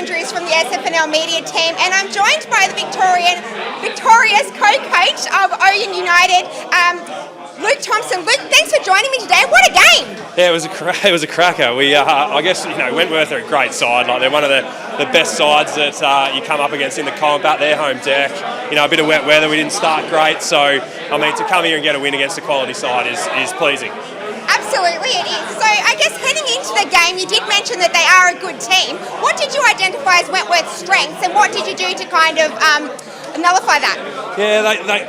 Andrews from the SFNL media team, and I'm joined by the victorious co-coach of Oyen United, Luke Thompson. Luke, thanks for joining me today. What a game! Yeah, it was a cracker. We, I guess, Wentworth are a great side. Like, they're one of the best sides that you come up against in the comp at their home deck. A bit of wet weather. We didn't start great, so I mean, to come here and get a win against a quality side is pleasing. Absolutely, it is. So I guess heading into the game, you did mention that they are a good team. What did you identify as Wentworth's strengths, and what did you do to kind of nullify that? Yeah,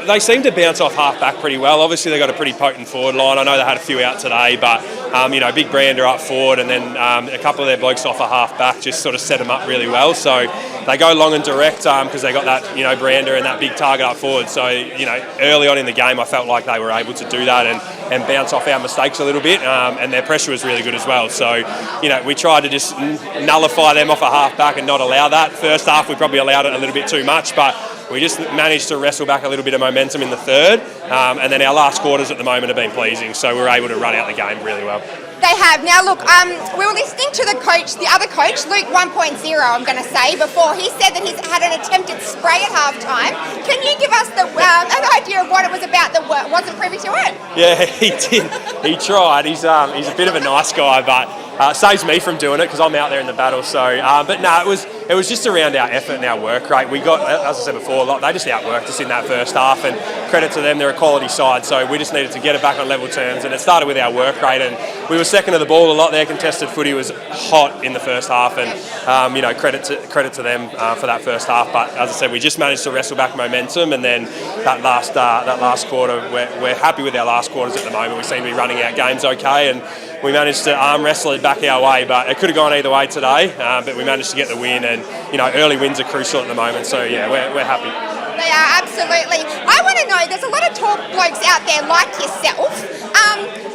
they seem to bounce off half back pretty well. Obviously, they've got a pretty potent forward line. I know they had a few out today, but Big Brander up forward, and then a couple of their blokes off a half back just sort of set them up really well. So they go long and direct because they got that Brander and that big target up forward. So early on in the game, I felt like they were able to do that and bounce off our mistakes a little bit, and their pressure was really good as well. So we tried to just nullify them off a half back and not allow that. First half, we probably allowed it a little bit too much, but we just managed to wrestle back a little bit of momentum in the third, and then our last quarters at the moment have been pleasing, so we were able to run out the game really well. They have. Now look, we were listening to the other coach, Luke 1.0, I'm going to say, before. He said that he's had an attempted spray at half-time. Can you give us an idea of what it was about that wasn't privy to it? Yeah, he did. He tried. He's a bit of a nice guy, but saves me from doing it because I'm out there in the battle. So, but no, it was just around our effort and our work rate. We got, as I said before, they just outworked us in that first half, and credit to them, they're a quality side. So we just needed to get it back on level terms, and it started with our work rate. And we were second to the ball a lot. Their contested footy was hot in the first half, and credit to them for that first half. But as I said, we just managed to wrestle back momentum, and then that last quarter, we're happy with our last quarters at the moment. We seem to be running out games okay, and we managed to arm wrestle it back our way, but it could have gone either way today. But we managed to get the win, and early wins are crucial at the moment. So yeah, we're happy. They are, absolutely. I want to know, there's a lot of tall blokes out there like yourself,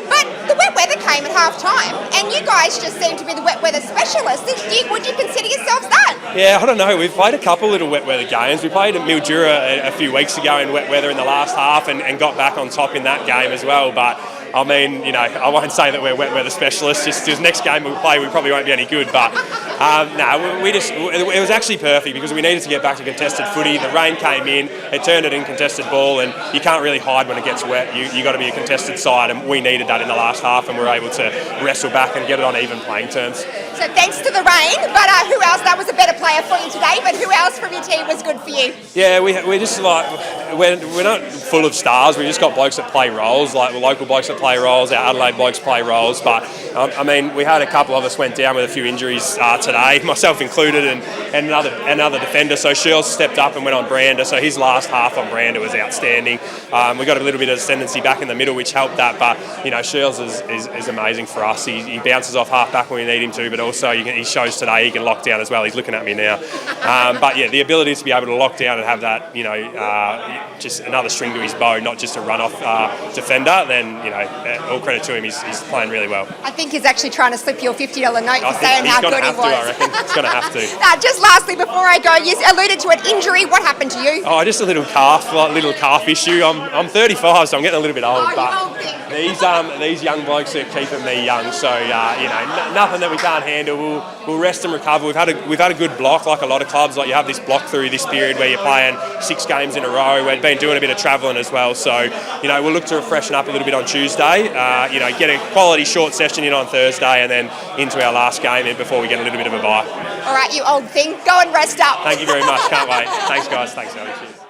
but the wet weather came at half time, and you guys just seem to be the wet weather specialists. Would you consider yourselves that? Yeah, I don't know. We've played a couple little wet weather games. We played at Mildura a few weeks ago in wet weather in the last half, and got back on top in that game as well. But I mean, I won't say that we're wet weather specialists. Just this next game we play, we probably won't be any good. But it was actually perfect because we needed to get back to contested footy. The rain came in, it turned it in contested ball, and you can't really hide when it gets wet. You got to be a contested side, and we needed that in the last half, and we were able to wrestle back and get it on even playing terms. So thanks to the rain, but who else? That was a better player for you today, but who else from your team was good for you? Yeah, we're just we're not full of stars. We just got blokes that play roles, like local blokes that play roles, our Adelaide blokes play roles. But we had a couple of us went down with a few injuries today, myself included, and another defender. So Shirls stepped up and went on Brander. So his last half on Brander was outstanding. We got a little bit of ascendancy back in the middle, which helped that. But Shirls is amazing for us. He bounces off half back when we need him to, but also he shows today he can lock down as well. He's looking at me now. But yeah, the ability to be able to lock down and have that, just another string to his bow, not just a run-off defender, then, all credit to him, he's playing really well. I think he's actually trying to slip you a $50 note for saying how good he was. I reckon. He's going to have to. Just lastly, before I go, you alluded to an injury. What happened to you? Oh, just a little calf issue. I'm 35, so I'm getting a little bit old. But these young blokes are keeping me young, so, nothing that we can't handle. We'll rest and recover. We've had a good block, like a lot of clubs. Like, you have this block through this period where you're playing 6 games in a row. We've been doing a bit of travelling as well, so we'll look to freshen up a little bit on Tuesday. Get a quality short session in on Thursday, and then into our last game before we get a little bit of a bye. All right, you old thing, go and rest up. Thank you very much. Can't wait. Thanks, guys. Thanks, Zoey. Cheers.